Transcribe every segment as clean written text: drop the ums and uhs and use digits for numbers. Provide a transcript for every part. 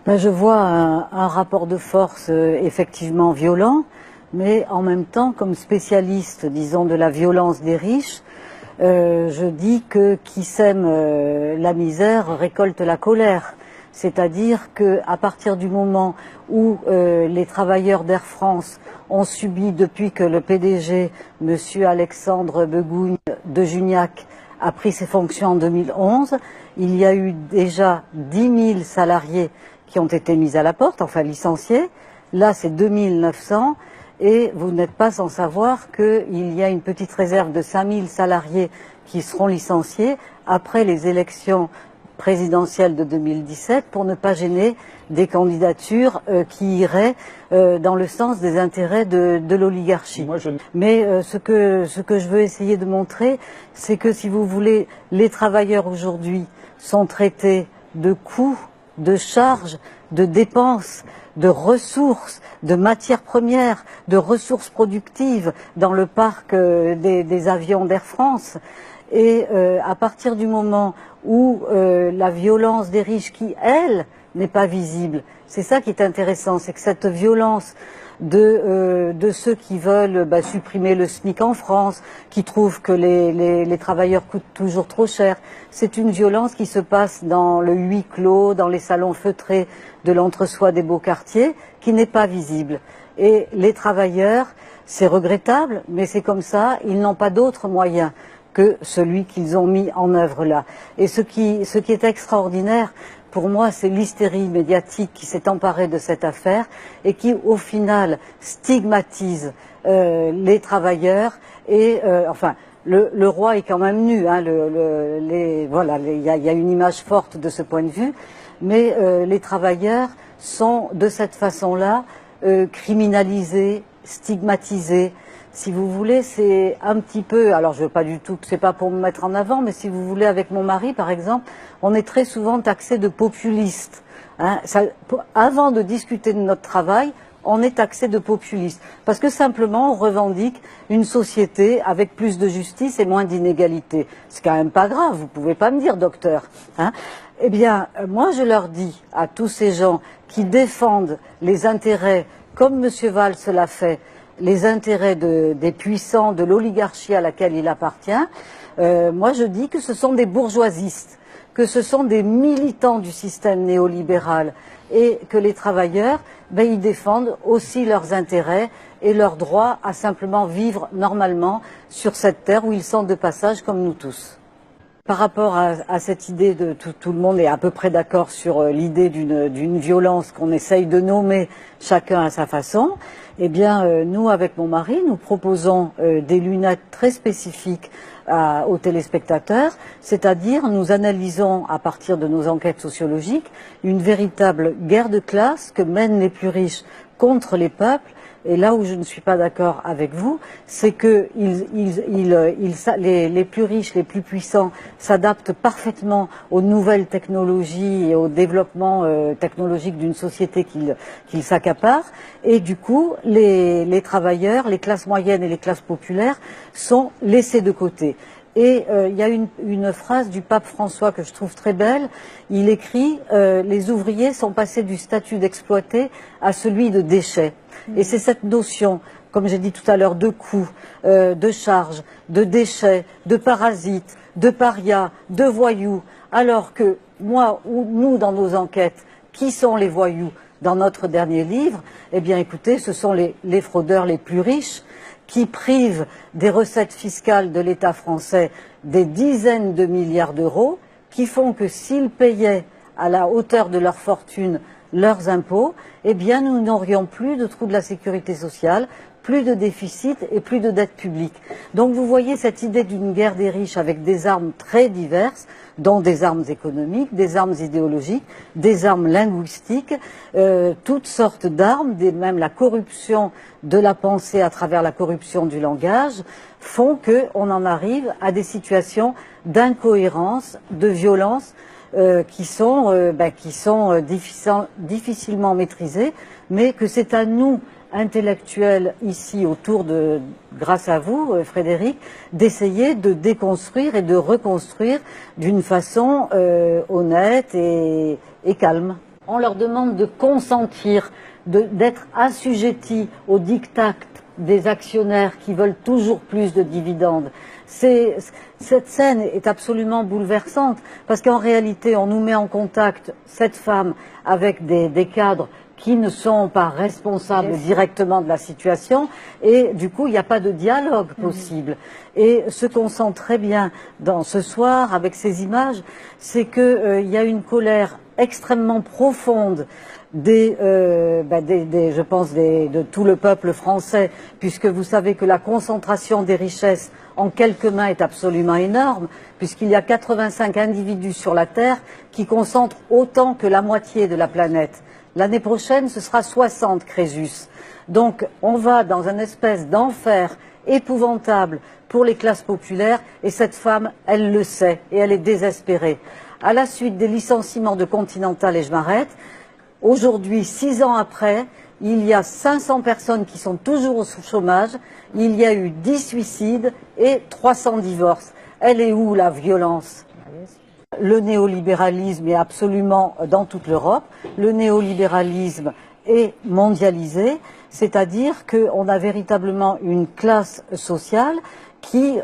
Ben, je vois un rapport de force effectivement violent, mais en même temps, comme spécialiste, disons, de la violence des riches, je dis que qui sème la misère récolte la colère. C'est-à-dire qu'à partir du moment où les travailleurs d'Air France ont subi, depuis que le PDG, Monsieur Alexandre Begougne de Juniac, a pris ses fonctions en 2011, il y a eu déjà 10 000 salariés qui ont été mis à la porte, enfin licenciés. Là, c'est 2900. Et vous n'êtes pas sans savoir qu'il y a une petite réserve de 5000 salariés qui seront licenciés après les élections présidentielles de 2017 pour ne pas gêner des candidatures qui iraient dans le sens des intérêts de l'oligarchie. Mais ce que je veux essayer de montrer, c'est que si vous voulez, les travailleurs aujourd'hui sont traités de coûts, de charges, de dépenses, de ressources, de matières premières, de ressources productives dans le parc des avions d'Air France. Et à partir du moment où la violence des riches, qui, elle, n'est pas visible, c'est ça qui est intéressant, c'est que cette violence de ceux qui veulent supprimer le SMIC en France, qui trouvent que les travailleurs coûtent toujours trop cher. C'est une violence qui se passe dans le huis clos, dans les salons feutrés de l'entre-soi des beaux quartiers, qui n'est pas visible. Et les travailleurs, c'est regrettable, mais c'est comme ça, ils n'ont pas d'autre moyen que celui qu'ils ont mis en œuvre là. Et ce qui est extraordinaire, pour moi, c'est l'hystérie médiatique qui s'est emparée de cette affaire et qui, au final, stigmatise les travailleurs. Et enfin, le roi est quand même nu. Hein, voilà, il y a une image forte de ce point de vue. Mais les travailleurs sont, de cette façon-là, criminalisés, stigmatisés. Si vous voulez, c'est un petit peu, alors je veux pas du tout, c'est pas pour me mettre en avant, mais si vous voulez, avec mon mari, par exemple, on est très souvent taxé de populiste. Hein, avant de discuter de notre travail, on est taxé de populiste. Parce que simplement, on revendique une société avec plus de justice et moins d'inégalité. C'est quand même pas grave, vous pouvez pas me dire, docteur. Hein. Eh bien, moi, je leur dis à tous ces gens qui défendent les intérêts, comme M. Valls l'a fait, les intérêts des puissants, de l'oligarchie à laquelle il appartient, moi je dis que ce sont des bourgeoisistes, que ce sont des militants du système néolibéral et que les travailleurs, ils défendent aussi leurs intérêts et leur droit à simplement vivre normalement sur cette terre où ils sont de passage comme nous tous. Par rapport à cette idée de tout le monde est à peu près d'accord sur l'idée d'une violence qu'on essaye de nommer chacun à sa façon. Eh bien, nous, avec mon mari, nous proposons des lunettes très spécifiques aux téléspectateurs, c'est-à-dire nous analysons à partir de nos enquêtes sociologiques une véritable guerre de classe que mènent les plus riches contre les peuples. Et là où je ne suis pas d'accord avec vous, c'est que les plus riches, les plus puissants s'adaptent parfaitement aux nouvelles technologies et au développement technologique d'une société qu'ils s'accaparent. Et du coup, les travailleurs, les classes moyennes et les classes populaires sont laissés de côté. Et il y a une phrase du pape François que je trouve très belle. Il écrit les ouvriers sont passés du statut d'exploité à celui de déchet. Et c'est cette notion, comme j'ai dit tout à l'heure, de coûts, de charges, de déchets, de parasites, de parias, de voyous. Alors que moi, ou nous, dans nos enquêtes, qui sont les voyous dans notre dernier livre? Eh bien, écoutez, ce sont les fraudeurs les plus riches, qui privent des recettes fiscales de l'État français des dizaines de milliards d'euros, qui font que s'ils payaient à la hauteur de leur fortune leurs impôts, eh bien nous n'aurions plus de trou de la sécurité sociale, plus de déficit et plus de dette publique. Donc vous voyez cette idée d'une guerre des riches avec des armes très diverses, dont des armes économiques, des armes idéologiques, des armes linguistiques, toutes sortes d'armes, même la corruption de la pensée à travers la corruption du langage, font qu'on en arrive à des situations d'incohérence, de violence, qui sont difficilement maîtrisées, mais que c'est à nous, intellectuels ici grâce à vous, Frédéric, d'essayer de déconstruire et de reconstruire d'une façon honnête et calme. On leur demande de consentir, d'être assujettis au diktat des actionnaires qui veulent toujours plus de dividendes. Cette scène est absolument bouleversante parce qu'en réalité, on nous met en contact, cette femme, avec des cadres qui ne sont pas responsables directement de la situation et du coup, il n'y a pas de dialogue possible. Et ce qu'on sent très bien dans ce soir avec ces images, c'est qu'il y a une colère extrêmement profonde je pense de tout le peuple français, puisque vous savez que la concentration des richesses en quelques mains est absolument énorme, puisqu'il y a 85 individus sur la Terre qui concentrent autant que la moitié de la planète. L'année prochaine, ce sera 60 Crésus. Donc, on va dans une espèce d'enfer épouvantable pour les classes populaires, et cette femme, elle le sait, et elle est désespérée. À la suite des licenciements de Continental, et je m'arrête, aujourd'hui, 6 ans après, il y a 500 personnes qui sont toujours au chômage, il y a eu 10 suicides et 300 divorces. Elle est où la violence ? Le néolibéralisme est absolument dans toute l'Europe. Le néolibéralisme est mondialisé, c'est-à-dire qu'on a véritablement une classe sociale qui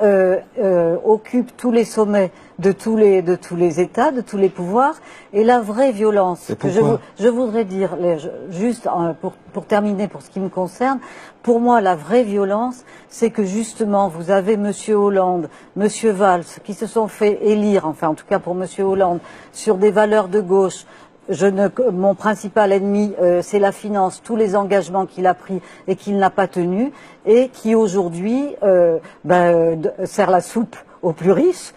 occupe tous les sommets de tous les États, de tous les pouvoirs. Et la vraie violence, que je voudrais dire, juste pour terminer pour ce qui me concerne, pour moi la vraie violence, c'est que justement vous avez Monsieur Hollande, Monsieur Valls, qui se sont fait élire, enfin en tout cas pour Monsieur Hollande, sur des valeurs de gauche. Mon principal ennemi, c'est la finance, tous les engagements qu'il a pris et qu'il n'a pas tenus, et qui aujourd'hui sert la soupe aux plus riches,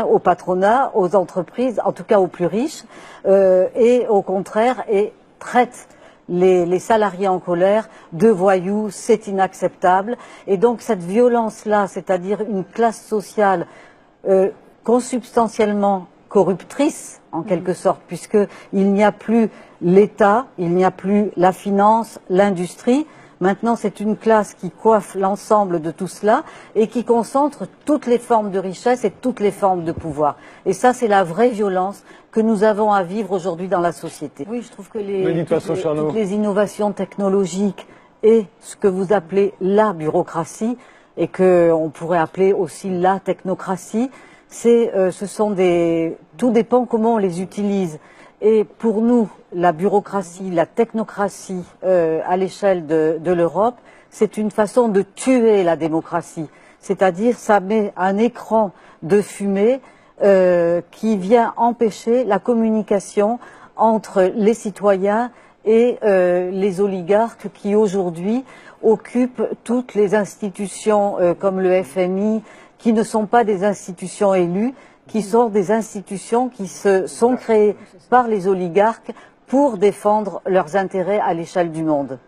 au patronat, aux entreprises, en tout cas aux plus riches, et au contraire, et traite les salariés en colère de voyous. C'est inacceptable. Et donc cette violence-là, c'est-à-dire une classe sociale consubstantiellement corruptrice, en quelque sorte, puisqu'il n'y a plus l'État, il n'y a plus la finance, l'industrie. Maintenant, c'est une classe qui coiffe l'ensemble de tout cela et qui concentre toutes les formes de richesse et toutes les formes de pouvoir. Et ça, c'est la vraie violence que nous avons à vivre aujourd'hui dans la société. Oui, je trouve que toutes les innovations technologiques et ce que vous appelez la bureaucratie, et qu'on pourrait appeler aussi la technocratie, tout dépend comment on les utilise. Et pour nous, la bureaucratie, la technocratie à l'échelle de l'Europe, c'est une façon de tuer la démocratie. C'est-à-dire, ça met un écran de fumée qui vient empêcher la communication entre les citoyens et les oligarques qui aujourd'hui occupent toutes les institutions comme le FMI, qui ne sont pas des institutions élues, qui sont des institutions qui sont créées par les oligarques pour défendre leurs intérêts à l'échelle du monde.